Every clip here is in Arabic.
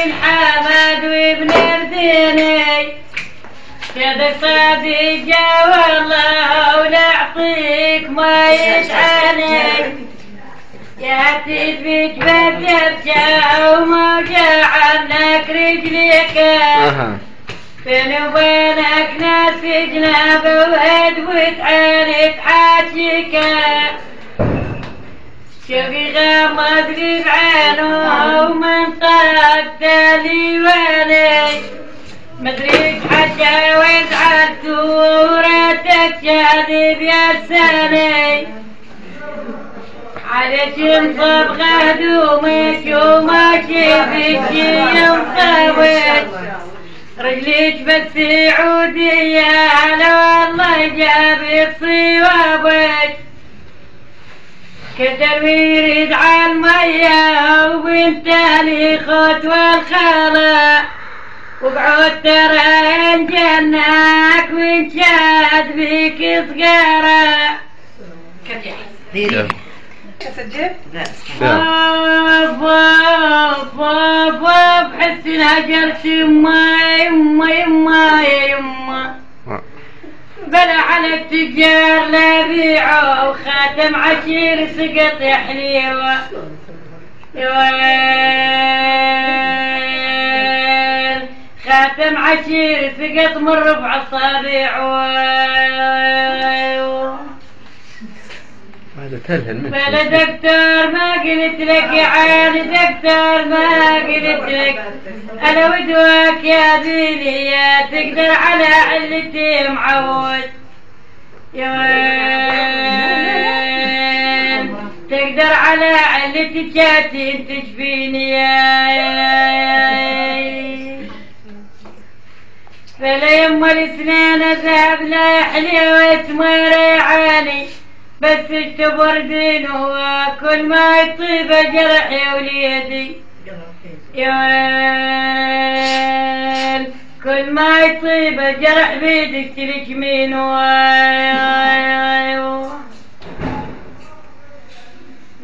وين حمد وابن الديني صدق صدق والله ولأعطيك ما يسعني يا تثبت بتبكى وما جعلناك رجليك بيني وبينك ناس في جناب وهد وتعاني تحاجيك شوقي غمض لي بعينه ومن طاق تالي ويني مدري حتى وين زعلت وراتك جاذب يا لساني عليك انصب هدومك وماشي فيك يوم طويل رجليك بس عودية على والله جابت صوابك كتر ويريد على المية وبنت لي خوت والخالة وبعود ترى جناك وين شاد بيك صغيرة كيف اسجل؟ لا بحس انهجرت يما يا يما بلا على التجار لا بيعه وخاتم عشير سقط حليوه يا ويل خاتم عشير سقط من ربع اصابعه بلا دكتور ما قلت لك يا عالي دكتور ما قلت لك انا ودواك يا بيلي تقدر على علتي معود يا وين تقدر على علتي جاتي تشفيني فلا يما السنين اذهب لا يحلي واسمه ريعاني بس اشتبر دينه وكل ما يطيب جرحي وليدي يا ويل كل ما يطيب جرح بيدك تلك مين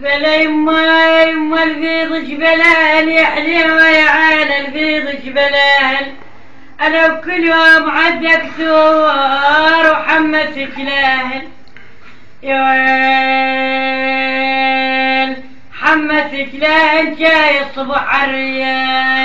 بلا يما البيض جبلان يحلي ويعان البيض جبلان انا بكل يوم عدك ثور وحمسك لاهن يا ويل حمسك لاهن جاي الصبح عالريات